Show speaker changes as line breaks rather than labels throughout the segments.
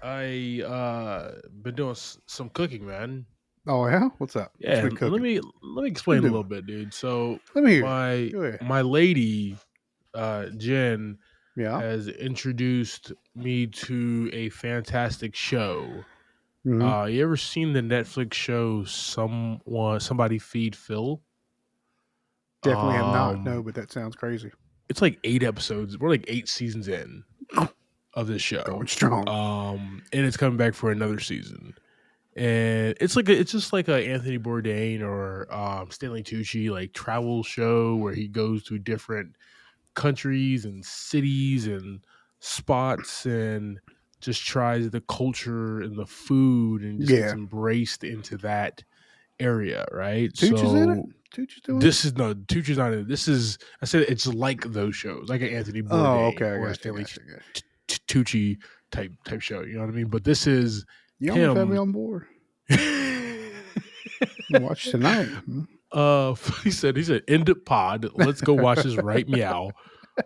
I been doing some cooking, man.
Oh yeah, what's up? What's
Yeah,
been
let
cooking?
me let me
Been
explain a
doing?
little bit, dude. So
Let me hear.
my
Go ahead.
my lady, Jen,
Yeah.
has introduced me to a fantastic show.
Hmm.
You ever seen the Netflix show Somebody Feed Phil?
Definitely have not.
Um,
No, but that sounds crazy.
it's like 8 episodes. We're like 8 seasons in of this show.
Going strong.
And it's coming back for another season. And it's just like a Anthony Bourdain or Stanley Tucci like travel show where he goes to different countries and cities and spots and just tries the culture and the food and just gets
Yeah.
embraced into that area, right?
Tooch is in it.
So
Tooch is doing it.
this is no Tucci's not in. This is I said it's like those shows, like an Anthony
Oh,
Bourdain
okay. I
or a
got you.
Stanley
Got you. Got you.
Tucci type show. You know what I mean? But this is
You almost had me
him.
on board. Watch tonight. Hmm?
he said end it pod. Let's go watch this right meow.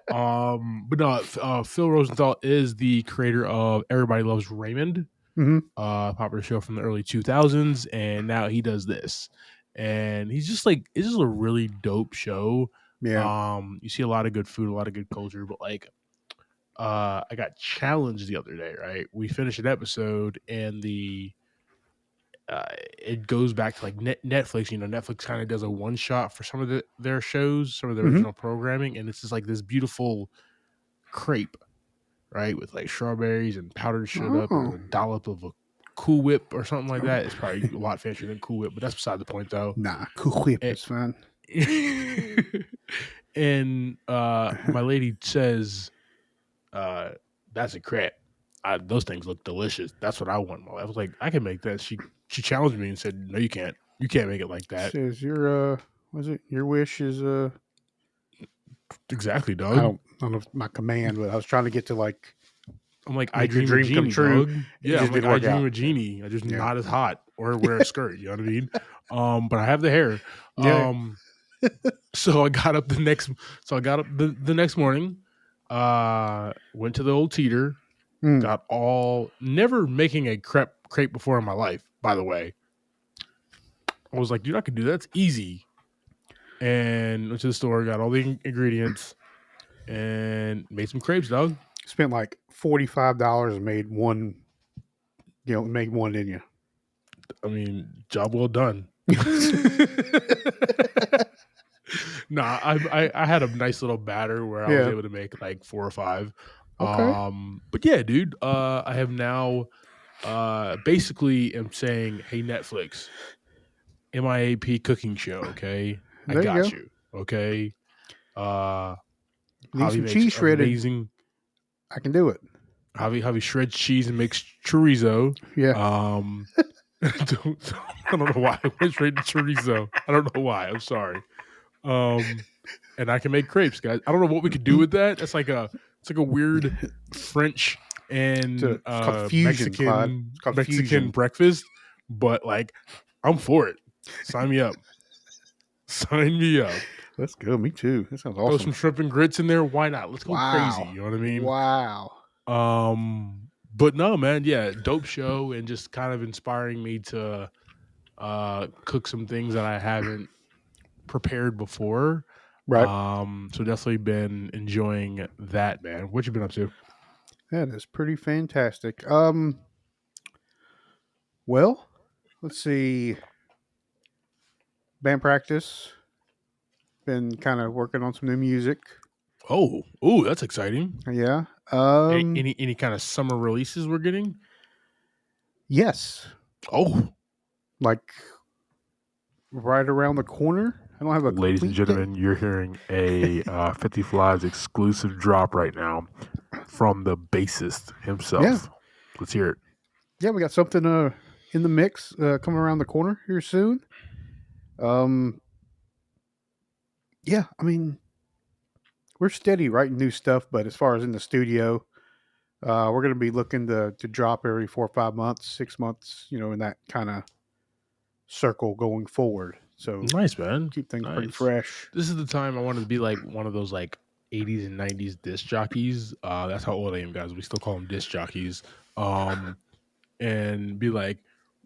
But no, Phil Rosenthal is the creator of Everybody Loves Raymond,
Hmm.
popular show from the early 2000s, and now he does this. And he's just like it's just a really dope show.
Yeah.
You see a lot of good food, a lot of good culture, but like I got challenged the other day, right? We finished an episode and it goes back to like Netflix. You know, Netflix kind of does a one shot for some of their shows, some of the
Hmm.
original programming, and it's just like this beautiful crepe, right, with like strawberries and powdered sugar and
Oh.
a dollop of a Cool Whip or something like that. It's probably
Okay.
a lot fancier than Cool Whip, but that's beside the point, though.
Nah. Cool whip
And,
is fine.
and my lady says, uh, "That's a crepe. Those things look delicious. That's what I want." I was like, "I can make that." She challenged me and said, "No, you can't. You can't make it like that."
Says your was it your wish is
Exactly,
I
dog.
don't know if my command, but I was trying to get to like
I'm like, I
make your
dream of
dream come
genie,
true.
dog.
It
Yeah, I'm
just
like,
didn't
I
work
dream
out.
of genie. I just
Yeah.
not as hot or wear a skirt. You know what I mean? But I have the hair.
Yeah.
So I got up the next morning. Went to the old teeter.
Mm.
Got all never making a crepe before in my life. By the way, I was like, dude, I could do that. It's easy. And went to the store, got all the ingredients, and made some crepes, dog.
Spent like $45 and made one, made one, didn't you?
I mean, job well done. No, I had a nice little batter where I was
Yeah.
able to make like 4 or 5.
Okay.
But yeah, dude, I have now basically am saying, hey Netflix, MIAP cooking show, okay? I
There you
got
go.
you. Okay. Uh
Need
Javi
some
makes
cheese shredded.
amazing
I can do it.
Javi shreds cheese and makes chorizo.
Yeah.
Um I don't know why I went straight to chorizo. I don't know why. I'm sorry. And I can make crepes, guys. I don't know what we could do with that. It's like a weird French and
It's called fusion, Clyde.
Mexican
It's called fusion.
breakfast, but like I'm for it. Sign me up. Sign me up.
Let's go. Me too. That sounds
Throw
awesome.
some shrimp and grits in there. Why not? Let's go crazy.
Wow.
You know what I mean?
Wow.
But no, man, yeah, dope show and just kind of inspiring me to cook some things that I haven't prepared before.
Right.
So definitely been enjoying that, man. What you been up to?
That is pretty fantastic. Well, let's see. Band practice. Been kind of working on some new music.
Oh, that's exciting.
Yeah.
Any kind of summer releases we're getting?
Yes.
Oh,
Like right around the corner. I don't have a
ladies and
complete date.
gentlemen, you're hearing a 50 Flies exclusive drop right now from the bassist himself.
Yeah.
Let's hear it.
Yeah, we got something in the mix coming around the corner here soon. Yeah, I mean, we're steady writing new stuff, but as far as in the studio, we're going to be looking to drop every 4 or 5 months, 6 months, in that kind of circle going forward. So
Nice, man.
keep things pretty
Nice.
fresh.
This is the time I wanted to be like one of those like 80s and 90s disc jockeys. That's how old I am, guys. We still call them disc jockeys. and be like,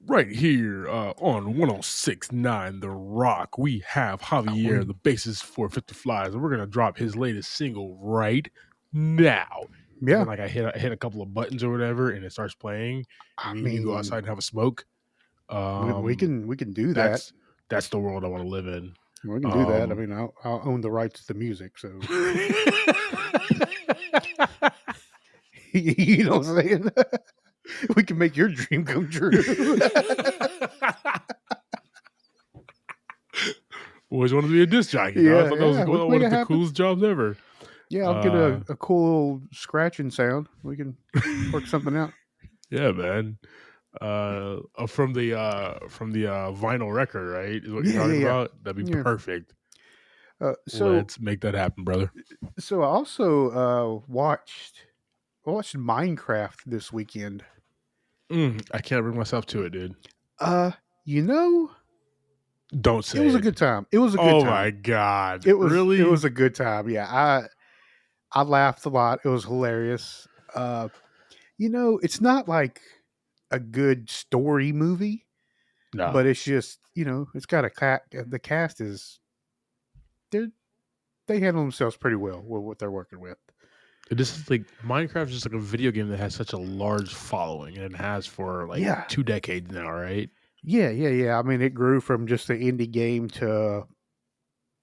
right here on 106.9 The Rock, we have Javier, the bassist for 50 Flies, and we're gonna drop his latest single right now. And
Yeah,
then like I hit a couple of buttons or whatever, and it starts playing, and
I
me and you go outside
mean,
and have a smoke.
we
Um,
can do that.
that's that's the world I want to live in.
We can do that. I
Um,
mean, I'll own the rights to the music, so you know what I'm saying. We can make your dream come true.
Always wanted to be a disc jockey, dog. I
Yeah,
thought that was
yeah, we can
one
make
of
it
the
happen.
coolest jobs ever.
Yeah, I'll get
Uh,
a cool little scratching sound. We can work something out.
yeah, man. From the vinyl record, right? Is what you're
Yeah, yeah,
talking
yeah,
about? That'd be
yeah.
perfect.
Uh, so,
Let's make that happen, brother.
so I also watched Minecraft this weekend.
I can't bring myself to it, dude.
Uh, you know,
Don't
it
say
was a
it.
good time. It was a good
Oh my
time.
god,
It
really?
was a good time. Yeah, I laughed a lot. It was hilarious. Uh, it's not like a good story movie,
No,
but it's just it's got the cast is they they handle themselves pretty well with what they're working with.
this is like Minecraft is just like a video game that has such a large following, and it has for like
Yeah,
2 decades now, right?
yeah. I mean, it grew from just an indie game to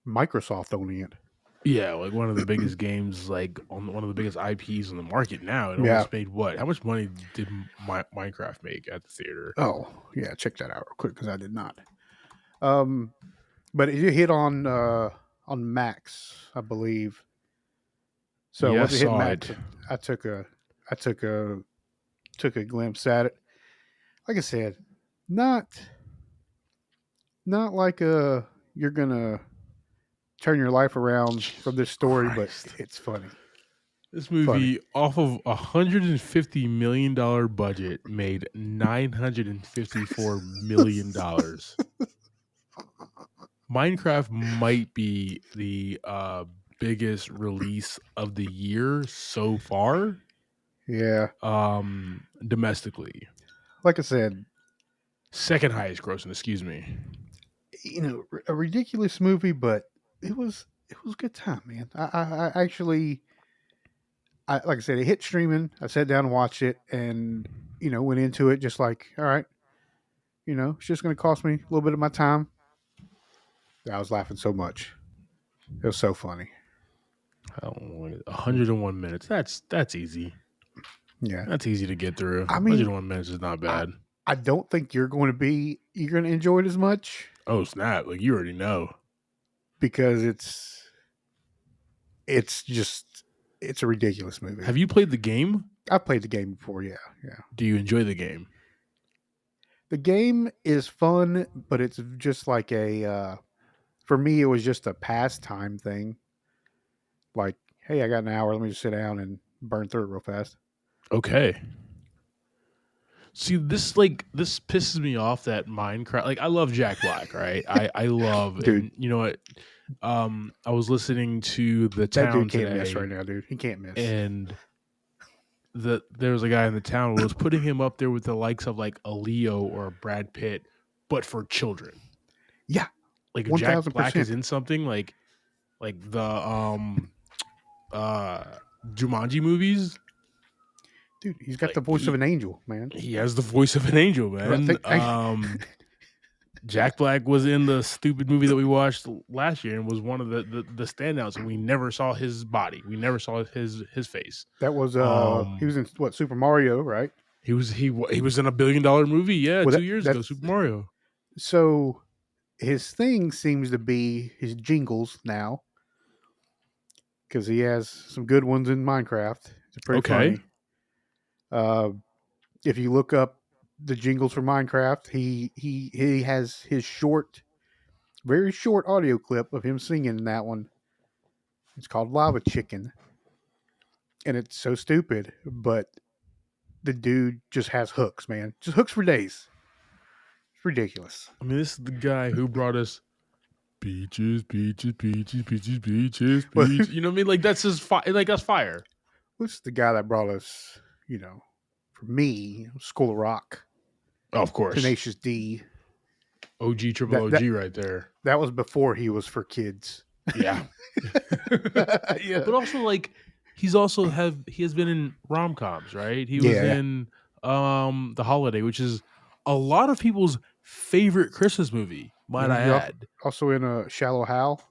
Microsoft owning it.
Yeah, like one of the biggest games, like on one of the biggest IPs on the market now. It
Yeah.
almost made what? How much money did Minecraft make at the theater?
Oh, yeah. Check that out real quick because I did not. Um, but it hit on Max, I believe. So
Yeah, I
once it hit
saw
Max,
it.
I took a I took a glimpse at it. Like I said, not not like you're gonna turn your life around from this
Jesus
story, but
Christ.
it's funny.
This
Funny.
movie, off of $150 million budget, made $954 million. Minecraft might be the biggest release of the year so far,
Yeah.
domestically.
Like I said,
Second highest grossing, excuse me.
a ridiculous movie, but it was a good time, man. I actually, like I said, it hit streaming. I sat down and watched it, and went into it just like, all right, it's just going to cost me a little bit of my time. I was laughing so much. It was so funny.
I don't know what 101 minutes. That's easy.
Yeah.
That's easy to get through.
I mean,
101 minutes is not
I
bad.
I don't think you're going to enjoy it as much
Oh snap! Like you already know.
because it's just it's a ridiculous movie.
Have you played the game?
I've played the game before. Yeah, yeah.
Do you enjoy the game?
The game is fun, but it's just like for me, it was just a pastime thing. Like, hey, I got an hour. Let me just sit down and burn through it real fast.
Okay. See, this pisses me off that Minecraft. Like, I love Jack Black, right? I love,
Dude,
and you know what? I was listening to the
that dude
town
can't miss right
today,
now, dude. He can't miss.
and there was a guy in the town who was putting him up there with the likes of like a Leo or a Brad Pitt, but for children.
Yeah,
Like if
one
Jack
thousand
Black is
percent,
in something like the uh Jumanji movies,
dude. He's got
like
the voice of an angel, man.
he has the voice of an angel,
I
man.
think
Jack Black was in the stupid movie that we watched last year and was one of the standouts, and we never saw his body. We never saw his face.
that was he
Um,
was in what Super Mario, right?
he was in a $1 billion movie. Yeah,
Well,
2 years ago,
that's
Super Mario.
so. His thing seems to be his jingles now because he has some good ones in Minecraft. It's pretty
Okay,
funny. Uh, if you look up the jingles for Minecraft, he has his very short audio clip of him singing in that one. It's called Lava Chicken, and it's so stupid, but the dude just has hooks, man. Just hooks for days. It's ridiculous.
I mean this is the guy who brought us beaches, beaches, beaches, beaches, beaches,
Well,
beach. You know what I mean? Like that's his like that's fire.
what's the guy that brought us, for me, School of Rock?
Oh, of course.
Tenacious D.
OG triple
That that
OG right there.
that was before he was for kids.
Yeah.
Yeah,
But also like he has been in rom-coms, right? He was
yeah.
in The Holiday, which is a lot of people's favorite Christmas movie, might I
He
add.
also in a Shallow Hal.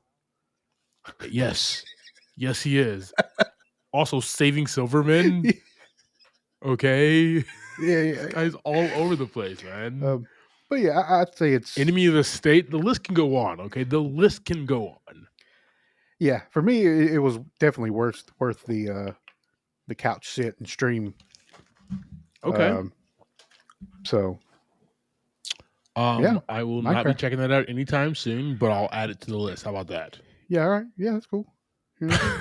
Yes. Yes, he is. Also Saving Silverman. Okay.
Yeah,
This
yeah.
guy's all over the place, man.
But yeah, I'd say it's
Enemy of the State. The list can go on, okay? The list can go on.
yeah. For me, it was definitely worth the couch sit and stream.
Okay.
Um, so yeah,
I will not be
Minecraft.
checking that out anytime soon, but I'll add it to the list. How about that?
Yeah, all right. Yeah, that's cool. Yeah.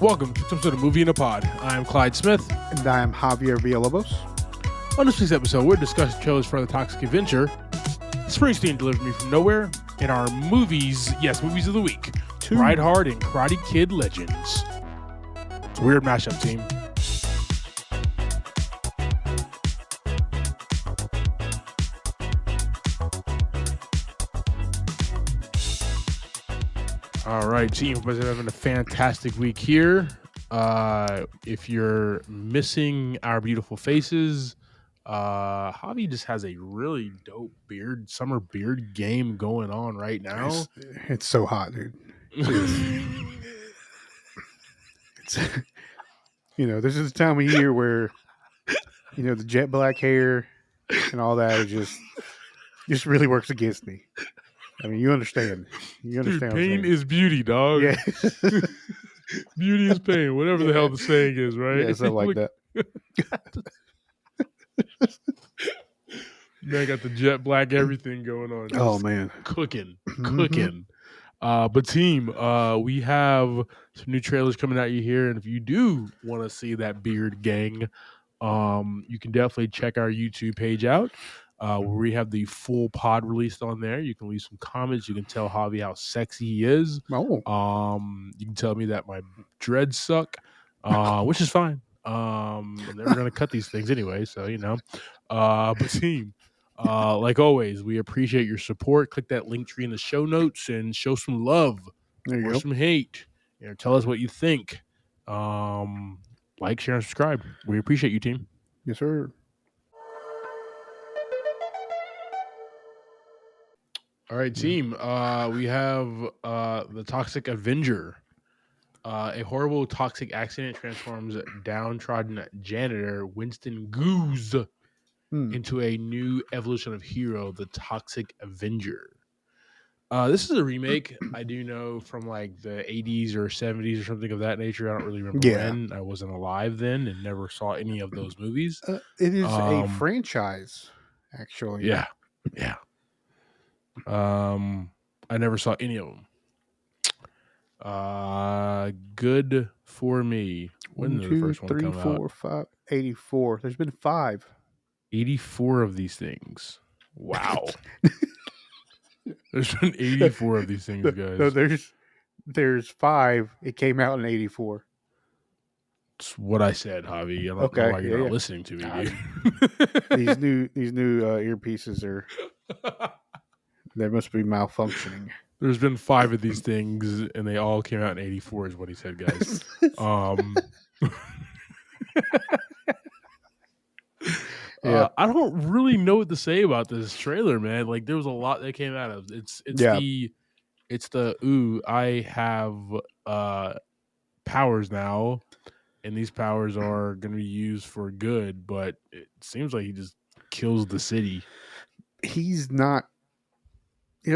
Welcome to episode of Movie in a Pod. I am Clyde Smith.
And I am Javier Villalobos.
On this week's episode, we're discussing trailers for The Toxic Avenger, Springsteen Delivered Me From Nowhere, and our movies of the week, Ride Hard and Karate Kid Legends. It's a weird mashup, team. All right, team. Hope you're having a fantastic week here. If you're missing our beautiful faces, Javi just has a really dope summer beard game going on right now.
It's so hot, dude. It's this is the time of year where the jet black hair and all that is just really works against me. I mean, you understand. You
Dude,
understand.
pain is beauty, dog.
Yeah.
Beauty is pain, whatever the hell the saying is, right?
Yeah, something like that.
Man, got the jet black everything going on.
Oh man,
cooking.
Mhm.
But team, we have some new trailers coming at you here, and if you do want to see that beard gang, you can definitely check our YouTube page out. Where we have the full pod released on there. You can leave some comments. You can tell Javi how sexy he is.
Oh,
You can tell me that my dreads suck, which is fine. I'm never gonna cut these things anyway, so but team, like always, we appreciate your support. Click that link tree in the show notes and show some love
there you
or
go.
some hate. Tell us what you think. Like, share, and subscribe. We appreciate you, team.
Yes, sir.
All right, team. We have the Toxic Avenger. A horrible toxic accident transforms downtrodden janitor Winston Goose into a new evolution of hero, the Toxic Avenger. This is a remake, I do know, from like the 80s or 70s or something of that nature. I don't really remember when. I wasn't alive then and never saw any of those movies.
It is a franchise, actually.
Yeah. I never saw any of them. Good for me. When did the first one come out?
5, 84. There's been 5.
84 of these things. Wow. There's been 84 of these things, guys.
No, there's 5. It came out in 84.
It's what I said, Javi. I don't know why you're not listening to me, dude.
These new earpieces are they must be malfunctioning.
There's been 5 of these things, and they all came out in 84 is what he said, guys. I don't really know what to say about this trailer, man. Like, there was a lot that came out of it's the ooh, I have powers now, and these powers are going to be used for good, but it seems like he just kills the city.
He doesn't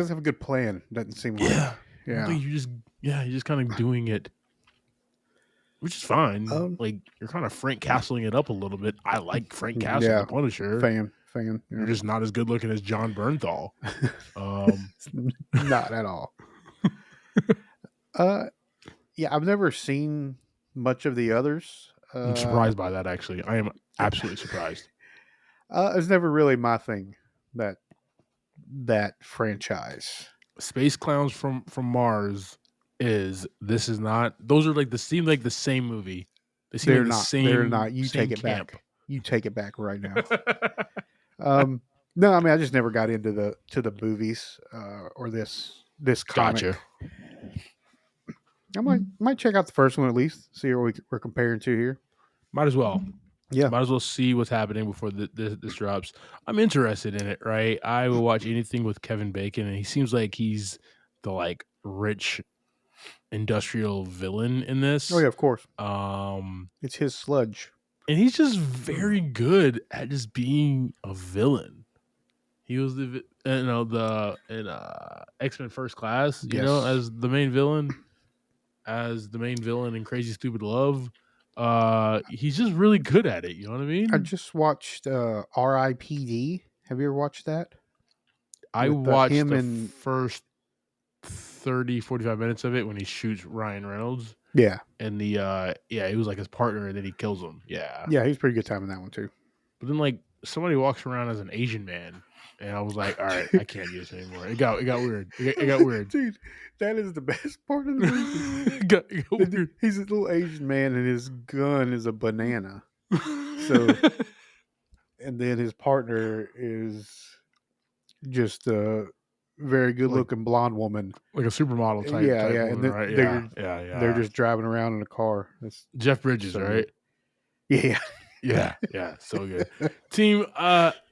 have a good plan. Doesn't seem like.
Yeah. He's just kind of doing it, which is fine. Like, you're kind of Frank Castling it up a little bit. I like Frank Castle, the Punisher.
Fan. Yeah.
You're just not as good looking as John Bernthal.
Not at all. Yeah, I've never seen much of the others.
I'm surprised by that, actually. I am absolutely surprised.
It's never really my thing, that that franchise.
Space Clowns from Mars is this is not those are like the seem like the same movie. They seem like
They're
the
not. They're
same
not. You take
same
it
camp.
back. You take it back right now. Um, no, I mean I just never got into the movies or this
Gotcha.
comic. I might check out the first one at least. See what we're comparing to here.
Might as well.
Yeah.
Might as well see what's happening before this drops. I'm interested in it, right? I will watch anything with Kevin Bacon, and he seems like he's the like rich industrial villain in
Oh
this.
yeah, of course.
Um,
It's his sludge.
and he's just very good at just being a villain. He was the in X Men First Class,
Yes.
as the main villain in Crazy Stupid Love. He's just really good at it. You know what I
I
mean?
just watched R.I.P.D. Have you ever watched that
I
with
watched
him
the
and
first 30, 45 minutes of it when he shoots Ryan Reynolds
yeah,
and he was like his partner and then he kills him. Yeah.
yeah, he's pretty good time in that one too.
But then like somebody walks around as an Asian man and I was like, all right, I can't do this anymore. It got weird. It got weird.
Dude, that is the best part of the movie.
It got weird.
He's a little Asian man and his gun is a banana. So, and then his partner is just a very good
like
looking blonde woman.
like a supermodel
Yeah,
type
yeah, and
woman, right?
they're
Yeah.
just driving around in a car. That's
Jeff Bridges,
so
right?
good. Yeah,
Yeah, so good. Team,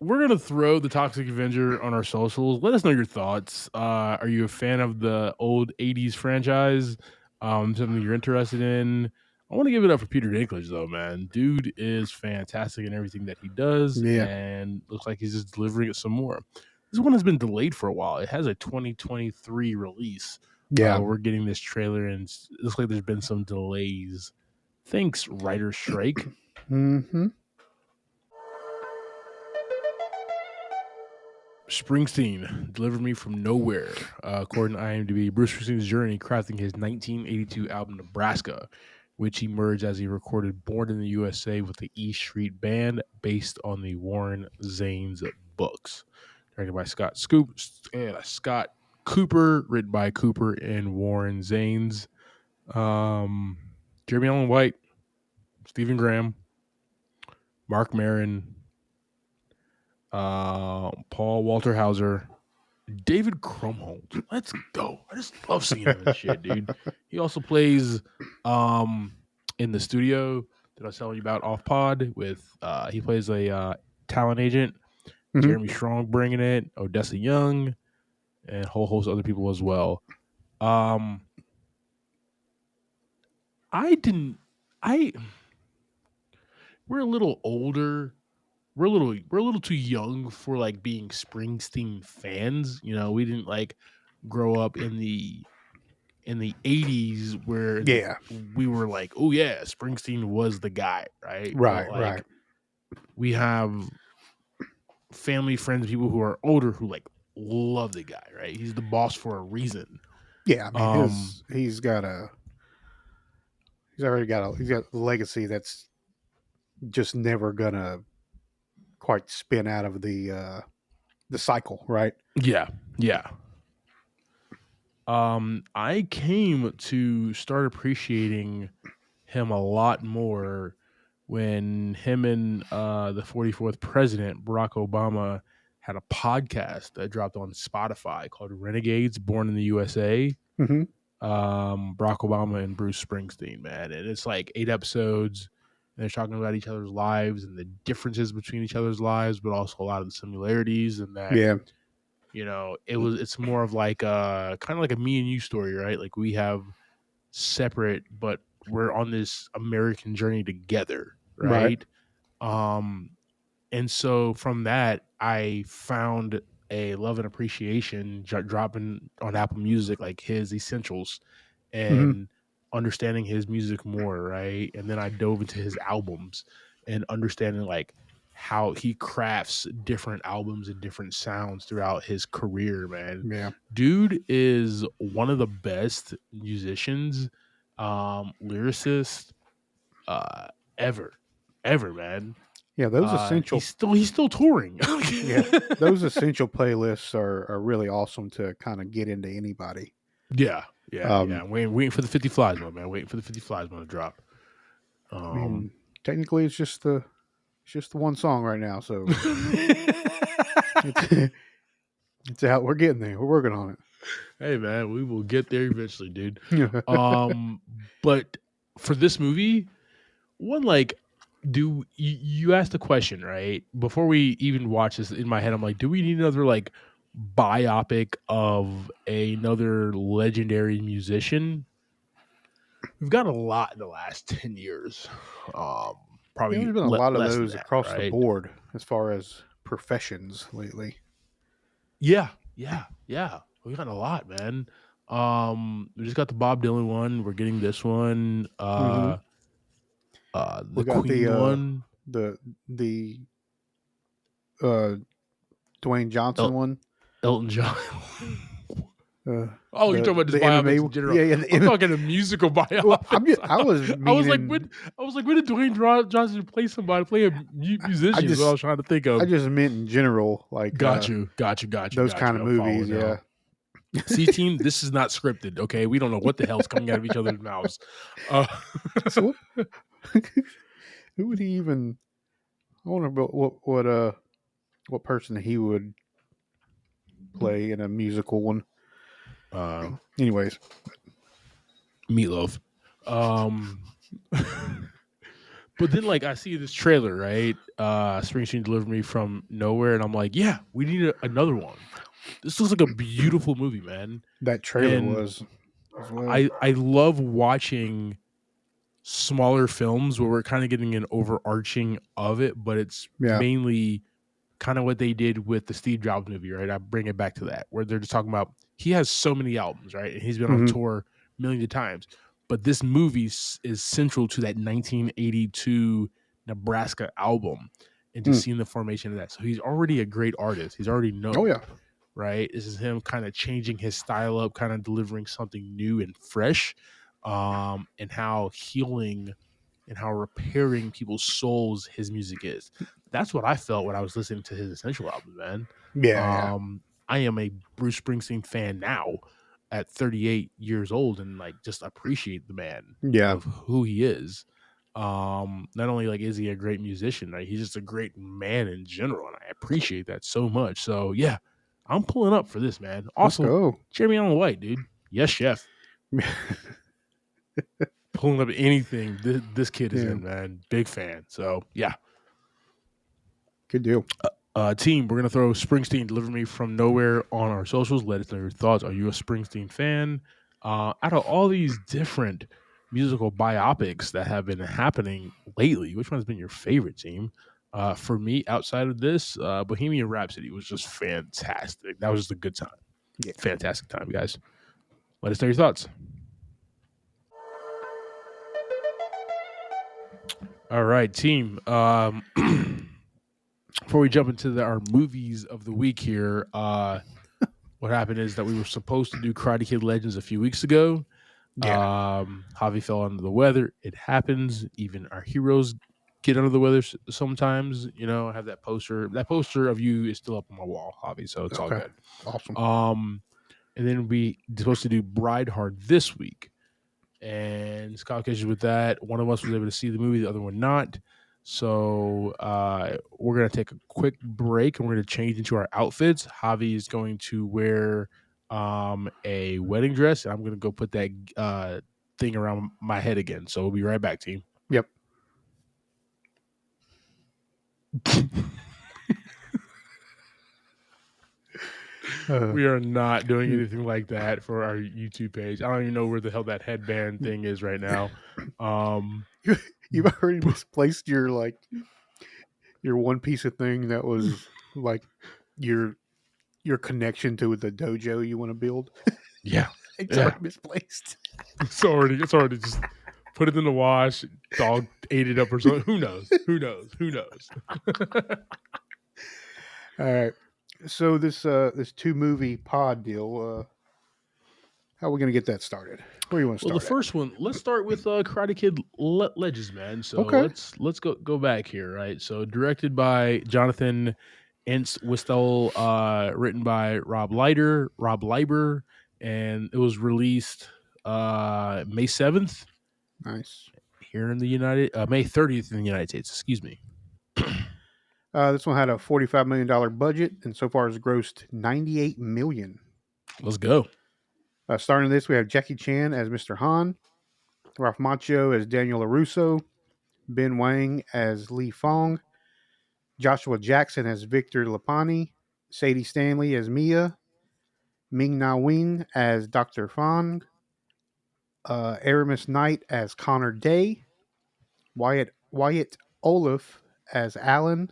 we're gonna throw the Toxic Avenger on our socials. Let us know your thoughts. Are you a fan of the old '80s franchise? Something you're interested in? I want to give it up for Peter Dinklage, though, man. Dude is fantastic in everything that he does,
yeah,
and looks like he's just delivering it some more. This one has been delayed for a while. It has a 2023 release.
yeah.
We're getting this trailer, and it looks like there's been some delays. Thanks, Writer Strike.
Mm-hmm.
Springsteen delivered me from nowhere. According to IMDb, Bruce Springsteen's journey crafting his 1982 album Nebraska, which emerged as he recorded Born in the USA with the E Street Band based on the Warren Zanes books. Directed by Scott Cooper, written by Cooper and Warren Zanes. Jeremy Allen White, Stephen Graham, Mark Maron, Paul Walter Hauser, David Krumholtz. Let's go. I just love seeing him in shit, dude. He also plays in the studio that I was telling you about off pod with he plays a talent agent,
Mm-hmm.
Jeremy Strong bringing it, Odessa Young, and a whole host of other people as well. Um I didn't I we're a little older. We're a little too young for like being Springsteen fans. You know, we didn't like grow up in the 80s where
Yeah.
we were like, oh yeah, Springsteen was the guy, right? But
Right, right.
like we have family friends, people who are older who like love the guy, right? He's the boss for a reason.
Yeah, I mean
Um
he's got a legacy that's just never gonna quite spin out of the cycle, right?
yeah, yeah. I came to start appreciating him a lot more when him and the 44th president, Barack Obama, had a podcast that dropped on Spotify called Renegades Born in the USA.
Mm-hmm.
Barack Obama and Bruce Springsteen, man. And it's like 8 episodes. And they're talking about each other's lives and the differences between each other's lives, but also a lot of the similarities. And that,
Yeah,
it's more of like kind of like a me and you story, right? Like we have separate, but we're on this American journey together,
right.
right? Um, and so from that, I found a love and appreciation dropping on Apple Music, like his essentials
Mm-hmm.
and understanding his music more, right? And then I dove into his albums and understanding like how he crafts different albums and different sounds throughout his career, man.
Yeah,
Dude is one of the best musicians, lyricist, uh, ever, ever, man.
Yeah, those essential
He's still touring.
yeah, those essential playlists are really awesome to kind of get into anybody.
Yeah, yeah, yeah.
Um,
Waiting for the 50 flies one, man. Waiting for the 50 flies one to drop.
I mean, technically, it's just the one song right now, so it's it's out. We're getting there. We're working on
Hey man, we will get there eventually, dude.
it.
But for this movie, one like do you asked the question, right? Before we even watch this in my head, I'm like, do we need another like biopic of another legendary musician? We've got a lot in the last 10 years. Um
Yeah,
Probably
there's been a lot of
less than
those
that,
across the
right?
board as far as professions lately.
Yeah, yeah, yeah. We got a lot, man. We just got the Bob Dylan one. We're getting this one.
Hmm.
The
We got
Queen one.
the the uh, Dwayne Johnson
El-
one.
Elton John.
Uh,
Oh, you're talking about just
the
biopics in
MMA.
general.
Yeah, yeah.
I'm talking a musical
Well,
biopics.
I was
I was like,
meaning.
when did Johnson play somebody, play a
I
musician? Is what I
just
was trying to think
I
of.
just meant in general, like those
Got
kind of
you. I'm
movies.
following
Yeah.
now. See, team, this is not scripted. Okay, we don't know what the hell's coming out of each other's mouths. Uh,
So who would he even? I wonder about what person he would play in a musical one.
uh,
Anyways,
Meatloaf. Um, but then like I see this trailer, right? Springsteen delivered me from nowhere, and I'm like, yeah, we need another one. This looks like a beautiful movie, man.
that trailer
And
was as well.
I love watching smaller films where we're kind of getting an overarching of it, but it's
Yeah.
mainly kind of what they did with the Steve Jobs movie, right? I bring it back to that, where they're just talking about he has so many albums, right? And he's been on
Hmm.
tour millions of times. But this movie is central to that 1982 Nebraska album and just
Mm.
seeing the formation of that. So he's already a great artist. He's already
Oh
known,
yeah.
right? This is him kind of changing his style up, kind of delivering something new and fresh, and how healing and how repairing people's souls his music is. That's what I felt when I was listening to his Essential album, man.
Yeah. Yeah.
I am a Bruce Springsteen fan now at 38 years old and like just appreciate the man
Yeah.
of who he is. Not only like is he a great musician, right? He's just a great man in general, and I appreciate that so much. So yeah, I'm pulling up for this, man.
Let's
Also,
go.
Jeremy Allen White, dude. Yes, chef. Pulling up anything this kid is
Yeah.
in, man. Big fan. So yeah.
Good deal.
Team, we're gonna throw Springsteen "Deliver Me from Nowhere" on our socials. Let us know your thoughts. Are you a Springsteen fan? Out of all these different musical biopics that have been happening lately, which one's been your favorite, team? For me, outside of this, Bohemian Rhapsody was just fantastic. That was just a good time.
Yeah.
Fantastic time, guys. Let us know your thoughts. All right, team. Before we jump into our movies of the week here, what happened is that we were supposed to do Karate Kid Legends a few weeks ago.
Yeah.
Javi fell under the weather. It happens. Even our heroes get under the weather sometimes. You know, I have that poster. That poster of you is still up on my wall, Javi. So it's all
Okay.
good.
Awesome.
And then we supposed to do Bride Hard this week, and it's complications with that. One of us was able to see the movie, the other one not. So we're gonna take a quick break and we're gonna change into our outfits. Javi is going to wear a wedding dress, and I'm gonna go put that thing around my head again. So we'll be right back, team.
Yep.
We are not doing anything like that for our YouTube page. I don't even know where the hell that headband thing is right now.
You've already misplaced your one piece of thing that was like your your connection to the dojo you want to build.
Yeah,
It's
yeah.
already misplaced.
It's already just put it in the wash. Dog ate it up or something. Who knows? Who knows? Who knows?
All right. So this 2-movie pod deal, How are we going to get that started? Where do you want to
Well, the
start at?
first one, let's start with Karate Kid Legends, man. So
Okay.
let's go back here, right? So directed by Jonathan Ince Wistell, written by Rob Leiber, and it was released May 7th
Nice.
here in the May 30th in the United States. Excuse me.
This one had a $45 million budget, and so far has grossed $98 million.
Let's go.
Starting this, we have Jackie Chan as Mr. Han, Ralph Macchio as Daniel LaRusso, Ben Wang as Li Fong, Joshua Jackson as Victor Lapani, Sadie Stanley as Mia, Ming Na Wing as Dr. Fong, Aramis Knight as Connor Day, Wyatt Olaf as Alan,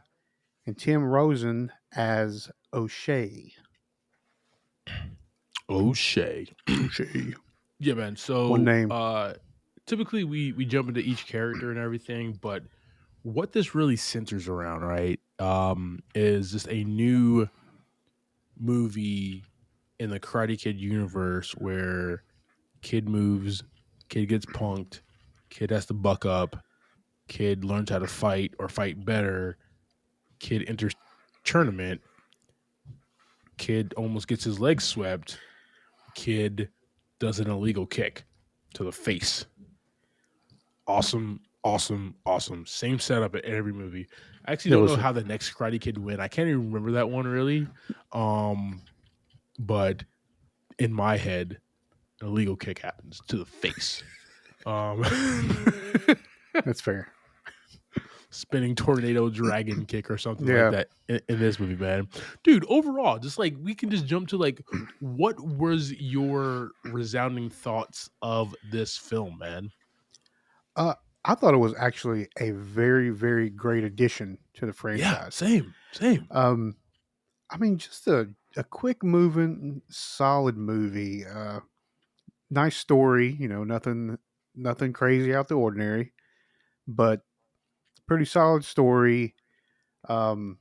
and Tim Rosen as O'Shea.
O'Shea.
O'Shea.
Yeah, man.
One
So
name.
typically we jump into each character and everything, but what this really centers around, right, is just a new movie in the Karate Kid universe where kid moves, kid gets punked, kid has to buck up, kid learns how to fight or fight better, kid enters tournament, kid almost gets his legs swept, kid does an illegal kick to the face. Awesome, awesome, awesome. Same setup at every movie. I actually
It
don't know
was
how the next Karate Kid went. I can't even remember that one really. But in my head, an illegal kick happens to the face. Um,
That's fair.
spinning tornado dragon kick or something like
Yeah.
that in this movie, man. Dude, overall, just like we can just jump to like what was your resounding thoughts of this film, man?
Uh, I thought it was actually a very, very great addition to the
Yeah,
franchise.
same.
Um, I mean, just a quick moving, solid movie. Nice story. Nothing crazy out the ordinary, but pretty solid story. Um,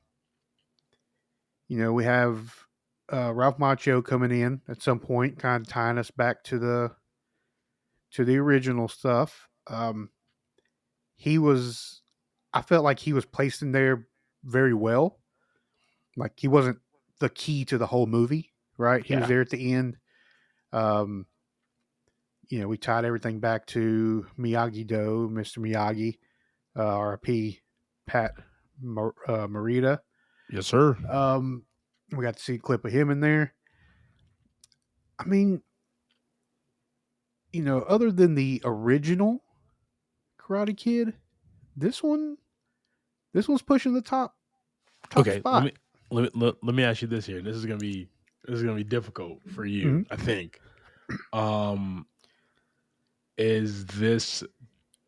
we have Ralph Macchio coming in at some point, kind of tying us back to the original stuff. He was, I felt like he was placed in there very well. Like he wasn't the key to the whole movie, right? He was
Yeah.
there at the end. Um, we tied everything back to Miyagi Do, Mr. Miyagi, RP Pat Morita.
Yes, sir.
We got to see a clip of him in there. I mean, other than the original Karate Kid, this one, this one's pushing the top
Okay,
spot.
let me ask you this here. This is gonna be difficult for you,
Hmm.
I think. Um, is this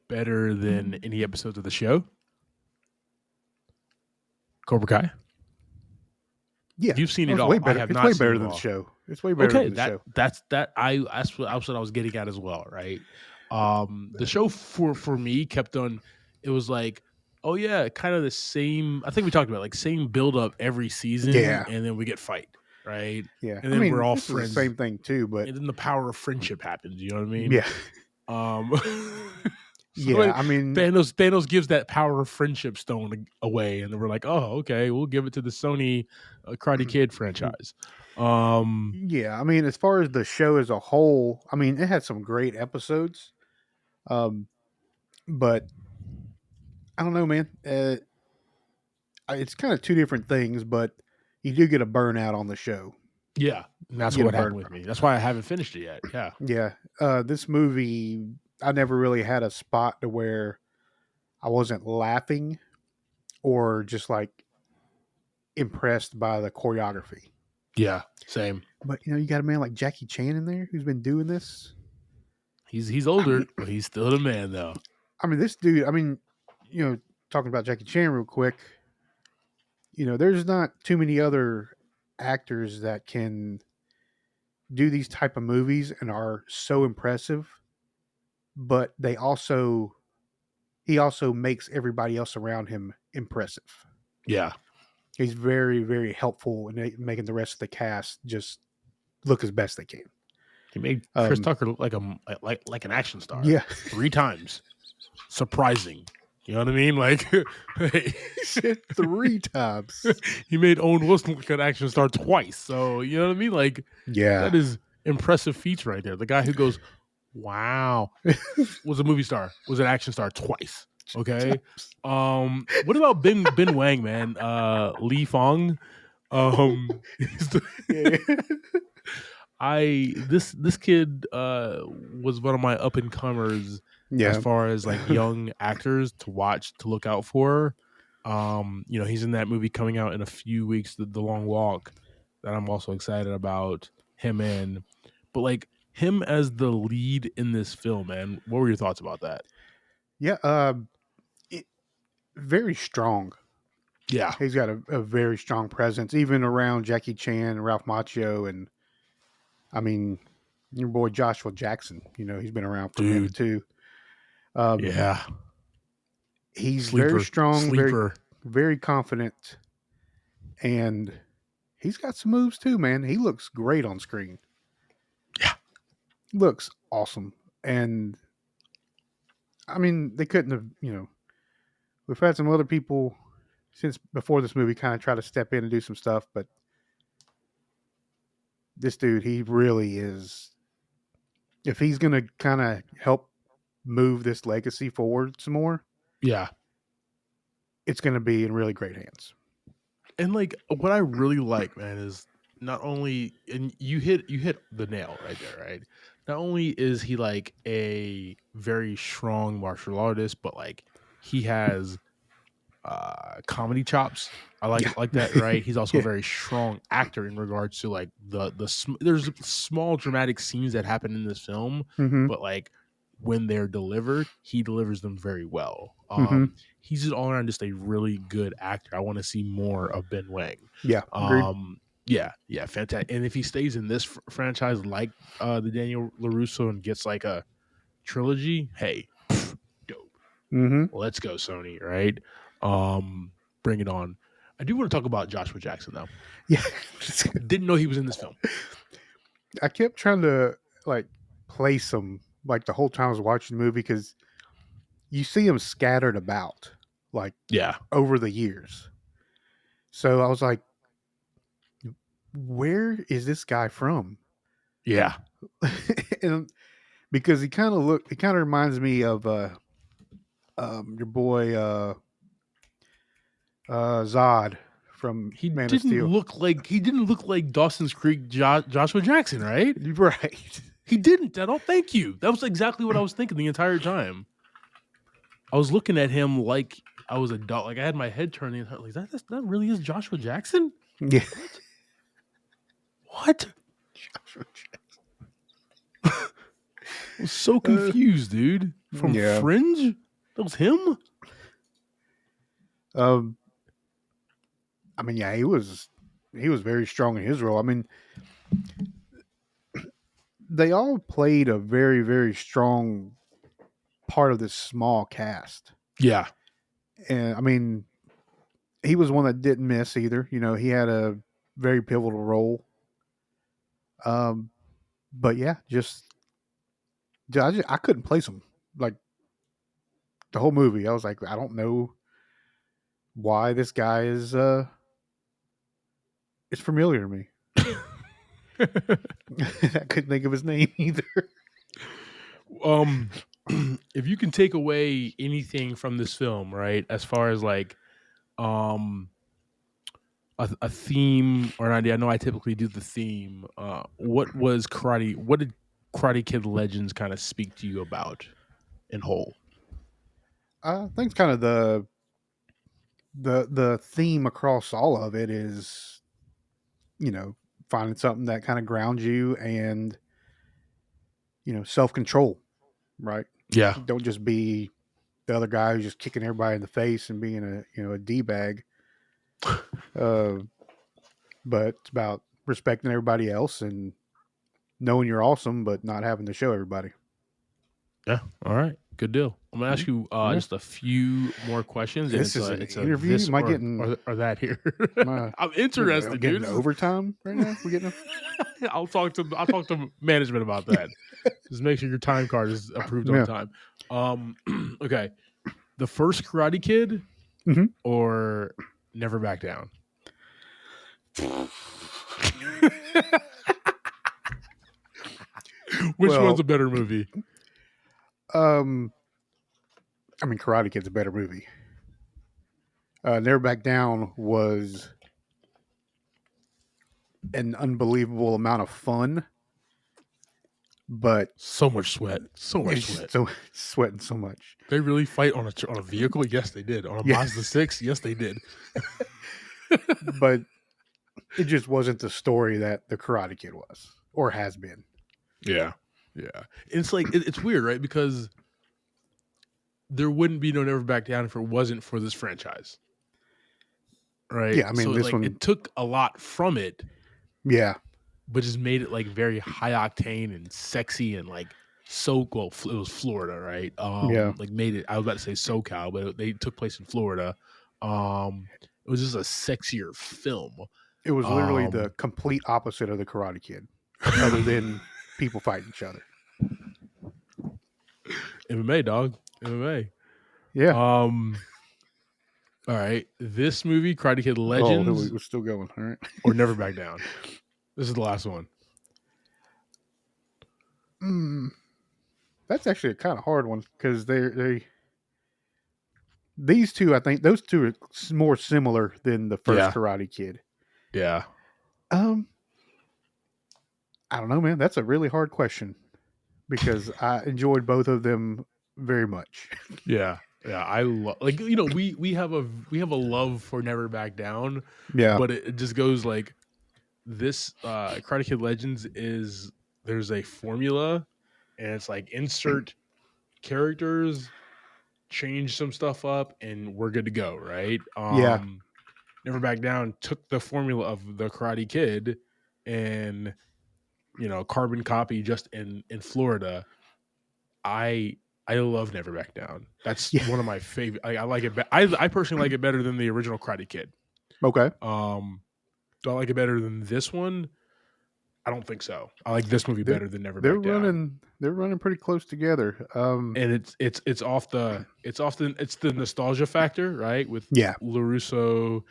better than any episodes of the show? Cobra Kai?
Yeah,
You've seen
oh,
it
it's way
all. I
better.
have
It's way
not seen
better
it
than the
all.
show. It's way better
Okay,
than the show.
that's what I was getting at as well, right? The show for me kept on. It was like, oh yeah, kind of the same. I think we talked about like same build up every season,
Yeah,
and then we get fight, right?
yeah.
And
I
then we're
mean,
all
this is the
friends,
same thing too, but
and then the power of friendship happens. You know what I mean?
yeah,
Um, so
yeah.
like
I mean,
Thanos gives that power of friendship stone away, and then we're like, oh, okay, we'll give it to the Sony Karate Kid franchise. Um,
yeah. I mean, as far as the show as a whole, I mean, it had some great episodes. But I don't know, man. It's kind of two different things, but you do get a burnout on the show.
yeah, and
You
that's
get a
what happened
burn.
with me. That's why I haven't finished it yet. Yeah,
Yeah. This movie, I never really had a spot to where I wasn't laughing or just like impressed by the choreography.
yeah, same.
But you got a man like Jackie Chan in there who's been doing this.
He's
I
older,
mean,
but he's still the man though.
this dude. Talking about Jackie Chan real quick. There's not too many other actors that can do these type of movies and are so impressive, but he also makes everybody else around him impressive.
Yeah,
He's very, very helpful in making the rest of the cast just look as best they can.
He made Chris
Um,
Tucker look like like an action star
yeah,
3 times. Surprising. You know what I mean? Like, hey,
he said 3 times.
he made Owen Wilson look like an action star twice. So you know what I mean? Like,
Yeah,
that is impressive feats right there. The guy who goes, "Wow," was a movie star, was an action star twice. Okay. What about Ben Wang, man? Lee Fong. He's the
yeah,
I this kid was one of my up and comers as
yeah.
far as like young actors to watch to look out for. He's in that movie coming out in a few weeks, The Long Walk, that I'm also excited about him in. But like him as the lead in this film, man, what were your thoughts about that?
Yeah, it, very strong.
Yeah,
He's got a very strong presence, even around Jackie Chan, Ralph Macchio, and I mean, your boy Joshua Jackson. You know, he's been around for a minute
dude.
too. Um,
Yeah,
he's very
sleeper,
strong,
sleeper.
very confident, and he's got some moves too, man. He looks great on screen.
Yeah,
Looks awesome. And I mean, they couldn't have, we've had some other people since before this movie kind of try to step in and do some stuff, but this dude, he really is. If he's going to kind of help move this legacy forward some more,
yeah.
it's going to be in really great hands.
And like what I really like, man, is not only and you hit the nail right there, right? Not only is he like a very strong martial artist, but like he has comedy chops. I
Yeah.
like that, right? He's also a
Yeah.
very strong actor in regards to like there's small dramatic scenes that happen in this film,
Mm-hmm.
but like when they're delivered, he delivers them very well.
Mm-hmm.
He's just all around just a really good actor. I want to see more of Ben Wang.
Yeah. Agreed.
Yeah, fantastic. And if he stays in this franchise like the Daniel LaRusso and gets like a trilogy, hey, dope.
Mm-hmm.
Let's go, Sony, right? Bring it on. I do want to talk about Joshua Jackson though.
Yeah.
Didn't know he was in this film.
I kept trying to like place him like the whole time I was watching the movie because you see him scattered about like
Yeah,
over the years. So I was like, where is this guy from?
yeah.
And because he kind of reminds me of your boy Zod from Man of Steel.
He didn't look like Dawson's Creek Joshua Jackson, right?
Right.
He didn't at all. Thank you. That was exactly what I was thinking the entire time. I was looking at him like I was a dog. Like I had my head turning. Like that really is Joshua Jackson?
Yeah.
What? What? I was so
Uh,
confused, dude. From
yeah.
Fringe? That was him?
Um. I mean, yeah, he was very strong in his role. I mean, they all played a very very strong part of this small cast,
Yeah.
and I mean, he was one that didn't miss either. You know, he had a very pivotal role. Um, but yeah, I couldn't place him like the whole movie. I was like, I don't know why this guy is familiar to me. I couldn't think of his name either.
um if you can take away anything from this film, right, as far as like um a theme or an idea, I know I typically do the theme. What did Karate Kid Legends kind of speak to you about in whole?
I think kind of the theme across all of it is, you know, finding something that kind of grounds you and self control, right?
Yeah.
Don't just be the other guy who's just kicking everybody in the face and being a d bag. Uh, but it's about respecting everybody else and knowing you're awesome, but not having to show everybody.
Yeah. All right. Good deal. I'm gonna ask you
Yeah.
just a few more questions, and
This is an
it's a
interview.
this
Am I getting?
or that here.
Am I
I'm interested,
getting
dude.
overtime right now? We getting?
I'll talk to management about that. Just make sure your time card is approved on
Yeah.
time. Okay. The first Karate Kid
hmm
or Never Back Down? Which one's
Well,
a better movie?
um, I mean, Karate Kid's a better movie. Never Back Down was an unbelievable amount of fun, but
So much sweat. So much
it's just
sweat.
so sweating so much.
They really fight on a vehicle? Yes, they did. On a
Yeah,
Mazda 6? Yes, they did.
but it just wasn't the story that the Karate Kid was or has been.
Yeah. Yeah. It's like it's weird, right? Because there wouldn't be no Never Back Down if it wasn't for this franchise. Right?
Yeah, I
So
mean, this one.
it took a lot from it,
Yeah,
but just made it like very high octane and sexy and like so well. It was Florida, right?
yeah.
Like made it. I was about to say SoCal, but they took place in Florida. It was just a sexier film.
It was literally the
Um,
complete opposite of the Karate Kid, other than people fighting each other.
MMA, dog. MMA.
Yeah.
Um, all right. This movie, Karate Kid
Oh,
Legends,
we're still going. All right.
or Never Back Down. This is the last one.
Mm, that's actually a kind of hard one because they these two, I think those two are more similar than the first
Yeah.
Karate Kid.
Yeah.
Um, I don't know, man. That's a really hard question because I enjoyed both of them very much.
Yeah. Yeah. I love like we have a love for Never Back Down,
Yeah,
but it just goes like this Karate Kid Legends is there's a formula and it's like insert characters, change some stuff up, and we're good to go, right?
yeah,
Never Back Down took the formula of the Karate Kid and carbon copy just in Florida. I love Never Back Down. That's
yeah.
one of my favorite. I like it. I personally like it better than the original Karate Kid.
Okay.
Um, do I like it better than this one? I don't think so. I like this movie
They're
better than Never
they're
Back Down.
running they're running pretty close together.
And it's the nostalgia factor, right? With
Yeah.
LaRusso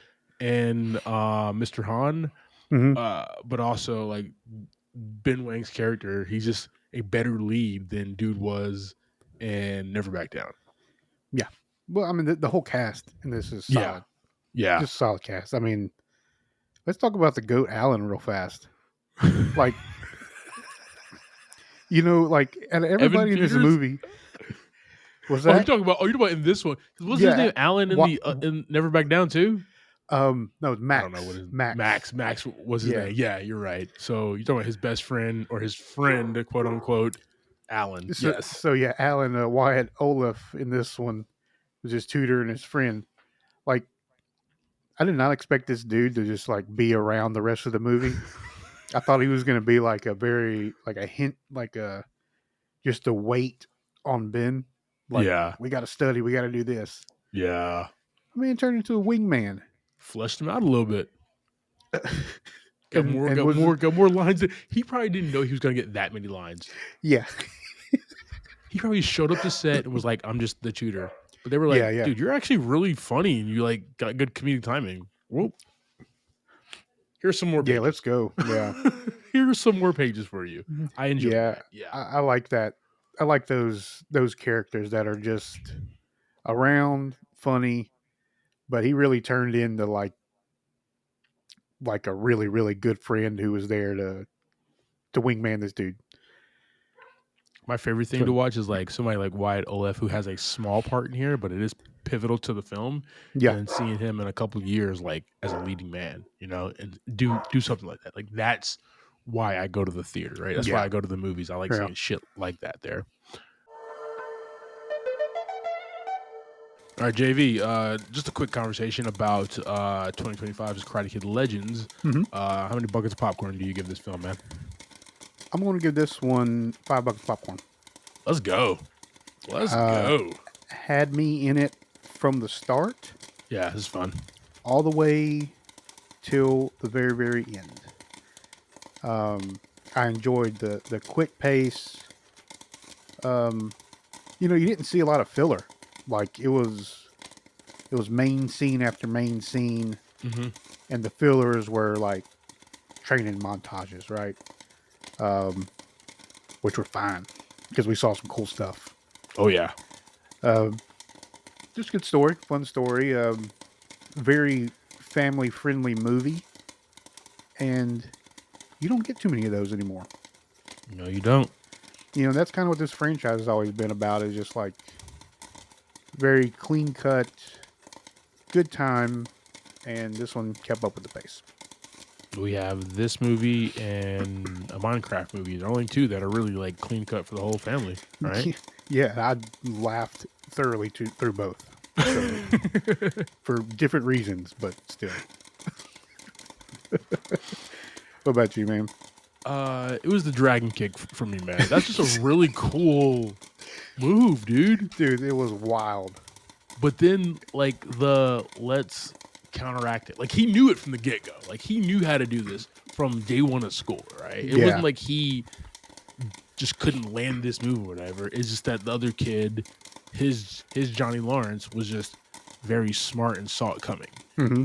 and Mr. Han.
hmm
But also like Ben Wang's character, he's just a better lead than dude was and Never Back Down.
Yeah. Well, I mean, the whole cast in this is
Yeah.
solid.
Yeah.
Just solid cast. I mean, let's talk about the goat Allen real fast. Like, like, and
Evan
everybody in this
Peters?
movie was
Oh,
that.
you're talking about in this one. What's his
Yeah.
name? Alan in the in Never Back Down too?
No, it's Max.
I don't know what his
Max.
Max was his
Yeah.
name. Yeah, you're right. So you're talking about his best friend or his friend, quote unquote, Alan.
So,
Yes.
so yeah, Alan Wyatt Olaf in this one was his tutor and his friend. Like, I did not expect this dude to just like be around the rest of the movie. I thought he was going to be like a very like a hint, like a just a weight on Ben. Like,
Yeah.
we got to study, we got to do this.
Yeah.
I mean, it turned into a wingman.
Fleshed him out a little bit. Got
and was
more lines. He probably didn't know he was gonna get that many lines.
Yeah.
He probably showed up to set and was like, "I'm just the tutor." But they were like,
Yeah.
"Dude, you're actually really funny and you like got good comedic timing." Well, here's some more pages.
Yeah, let's go. Yeah.
Here's some more pages for you. I enjoy
Yeah.
Yeah.
I like that. I like those characters that are just around, funny, but he really turned into like a really, really good friend who was there to wingman this dude.
My favorite thing to watch is like somebody like Wyatt Olaf who has a small part in here, but it is pivotal to the film.
Yeah.
And seeing him in a couple of years like as a leading man, and do something like that. Like that's why I go to the theater, right? That's why I go to the movies. I like seeing shit like that there. All right, JV, just a quick conversation about 2025's Karate Kid Legends.
Mm-hmm.
How many buckets of popcorn do you give this film, man?
I'm going to give this one $5 popcorn.
Let's go. Let's
Uh,
go.
had me in it from the start
Yeah, this is fun.
all the way till the very, very end. I enjoyed the quick pace. Um, you didn't see a lot of filler. Like it was main scene after main scene,
Hmm.
and the fillers were like training montages, right? Um, which were fine because we saw some cool stuff.
Oh yeah.
Um, just good story, fun story. Very family friendly movie, and you don't get too many of those anymore.
No, you don't.
That's kind of what this franchise has always been about. Is just like very clean cut, good time, and this one kept up with the pace.
We have this movie and a Minecraft movie. The only two that are really like clean cut for the whole family, right?
Yeah, I laughed thoroughly through both. So for different reasons, but still. What about you, man?
It was the dragon kick for me, man. That's just a really cool move, dude.
Dude, it was wild.
But then, like, the let's counteract it. Like, he knew it from the get go. Like, he knew how to do this from day one of school, right? It wasn't
Yeah.
like he just couldn't land this move or whatever. It's just that the other kid, his Johnny Lawrence was just very smart and saw it coming.
Hmm.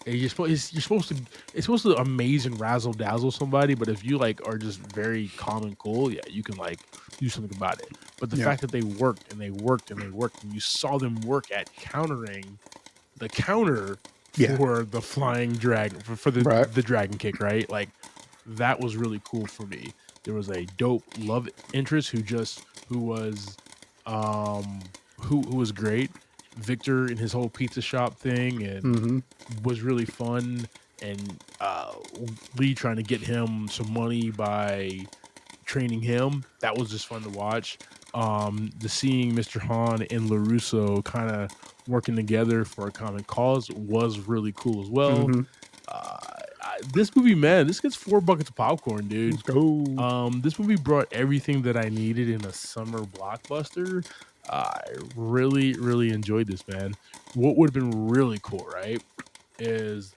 And you're supposed to it's supposed to amaze and razzle dazzle somebody, but if you like are just very calm and cool, yeah, you can like do something about it. But the
Yeah.
fact that they worked and they worked and they worked, and you saw them work at countering the counter
Yeah.
for the flying dragon for
Right.
the dragon kick, right? Like that was really cool for me. There was a dope love interest who was um who was great. Victor and his whole pizza shop thing and
Hmm.
was really fun, and Lee trying to get him some money by training him, that was just fun to watch. The seeing Mr. Han and LaRusso kind of working together for a common cause was really cool as well.
Hmm.
uh, this movie, man, this gets 4 buckets of popcorn, dude.
Let's go.
This movie brought everything that I needed in a summer blockbuster. I really, really enjoyed this, man. What would have been really cool, right, is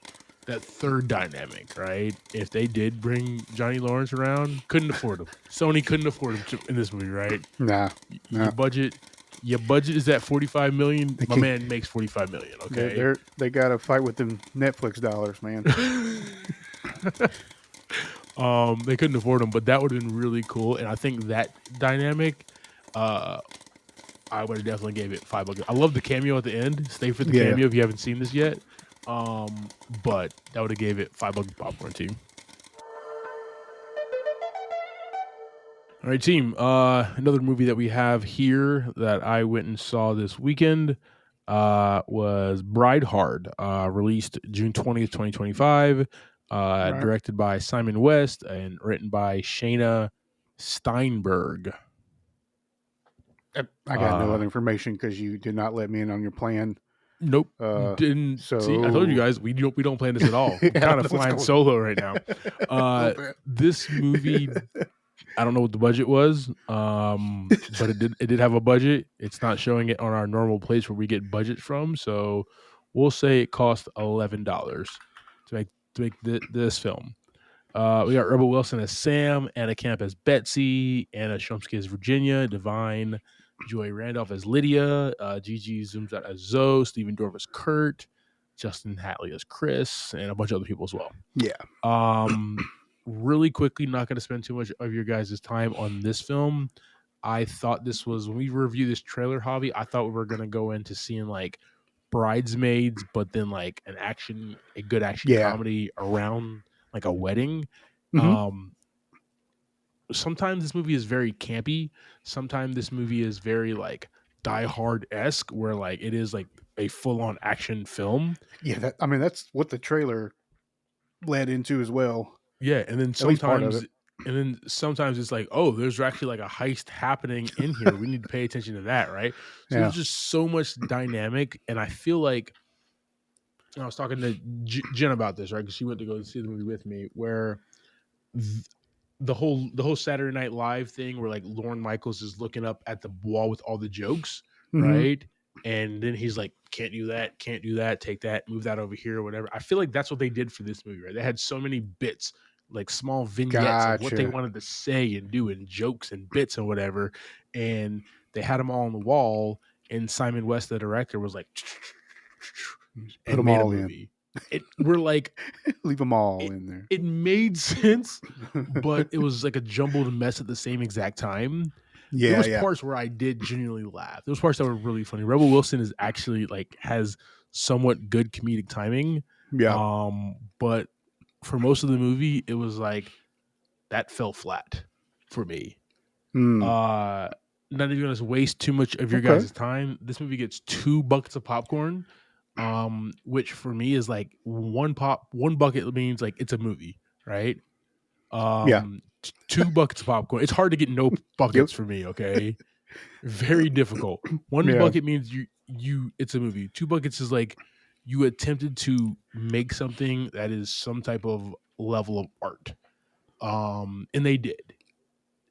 that third dynamic, right? If they did bring Johnny Lawrence around, couldn't afford him. Sony couldn't afford him in this movie, right?
Nah.
Your
Nah.
budget, your budget is at 45 million.
They
My
can't.
man makes 45 million.
They're,
Okay.
they're they got to fight with them Netflix dollars, man.
They couldn't afford him, but that would have been really cool. And I think that dynamic, uh, I would have definitely gave it 5 buckets. I love the cameo at the end. Stay for the
Yeah.
cameo if you haven't seen this yet. But that would have gave it 5 buckets popcorn team. All right, team. Another movie that we have here that I went and saw this weekend was Bride Hard, released June 20th, 2025,
Right.
directed by Simon West and written by Shayna Steinberg.
I got no other
Uh,
information because you did not let me in on your plan.
nope,
Uh,
didn't see. I told you
so
guys we don't plan this at all.
I
I'm kind
don't
of
know what's
flying
going.
solo right now.
A little bit.
This movie, I don't know what the budget was, but it did have a budget. It's not showing it on our normal place where we get budgets from, so we'll say it cost $11 to make this film. We got Rebel Wilson as Sam, Anna Camp as Betsy, Anna Shumsky as Virginia, Divine Joy Randolph as Lydia, Gigi zooms out as Zoe, Stephen Dorff as Kurt, Justin Hatley as Chris, and a bunch of other people as well.
Yeah.
Um, Really quickly, not going to spend too much of your guys' time on this film. I thought this was when we review this trailer hobby. I thought we were going to go into seeing like Bridesmaids, but then like a good action
Yeah.
comedy around like a wedding.
Hmm.
Um, Sometimes this movie is very campy. Sometimes this movie is very like Die Hard esque, where like it is like a full on action film.
Yeah. That's what the trailer led into as well.
Yeah,
At least part of it.
and then sometimes it's like, oh, there's actually like a heist happening in here. We need to pay attention to that, right? So
Yeah.
there's just so much dynamic, and I feel like I was talking to Jen about this, right? Because she went to go see the movie with me, where th- the whole Saturday Night Live thing where like Lorne Michaels is looking up at the wall with all the jokes,
Hmm.
right? And then he's like, can't do that, take that, move that over here, or whatever. I feel like that's what they did for this movie, right? They had so many bits, like small vignettes of what they
Gotcha.
wanted to say and do, and jokes and bits and whatever. And they had them all on the wall. And Simon West, the director, was like,
Just put
and
them
made a
all in.
movie. We're like,
Leave them all
it,
in there.
it made sense, but it was like a jumbled mess at the same exact time. There
Yeah,
was
yeah,
parts where I did genuinely laugh. There was parts that were really funny. Rebel Wilson is actually like has somewhat good comedic timing.
yeah.
But for most of the movie, it was like that fell flat for me.
Hmm.
Uh Not even gonna waste too much of your
Okay.
guys' time. This movie gets 2 buckets of popcorn, which for me is like one bucket means like it's a movie, right?
Yeah.
2 buckets of popcorn. It's hard to get no
Yep.
buckets for me, okay? Very difficult. One
Yeah.
bucket means you it's a movie. 2 buckets is like you attempted to make something that is some type of level of art. And they did.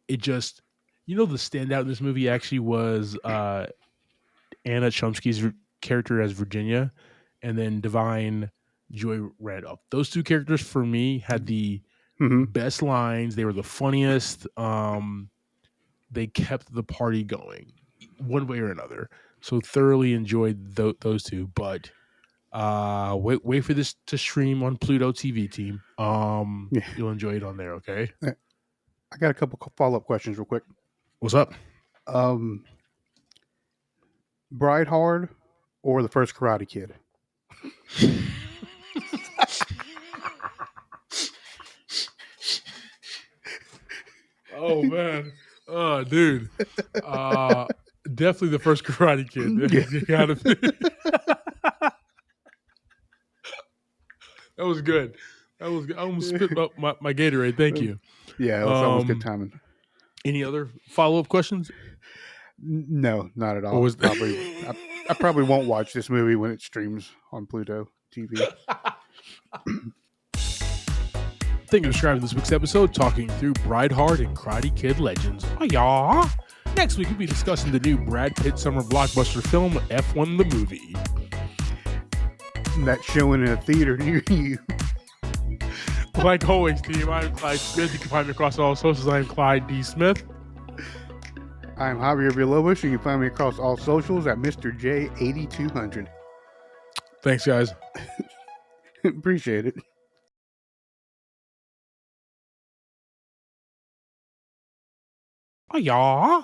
It just the standout in this movie actually was Anna Chomsky's character as Virginia, and then Divine Joy Randolph. Those two characters for me had the
Hmm.
best lines. They were the funniest. They kept the party going one way or another. So thoroughly enjoyed those two. But wait for this to stream on Pluto TV team.
Yeah.
You'll enjoy it on there. Okay.
I got a couple follow up questions, real quick.
What's up?
Um, Bride Hard or the first Karate Kid?
Oh man. Oh dude. Uh Definitely the first Karate Kid.
Yeah.
You gotta That was good. That was good. I almost spit up my Gatorade. Thank you.
Yeah, that was good
Um
timing.
any other follow-up questions?
No, not at
Or
all.
was
I probably won't watch this movie when it streams on Pluto TV.
Thank you for subscribing to this week's episode, talking through Bridehard and Karate Kid Legends. Oh, yeah. Next week, we'll be discussing the new Brad Pitt summer blockbuster film, F1 the Movie.
That's showing in a theater near you.
Like always, team, I'm Clyde Smith. You can find me across all socials. I'm Clyde D. Smith.
I'm Javier Villalobos, and you can find me across all socials at Mr. J8200.
Thanks, guys.
Appreciate it.
Oh, yeah.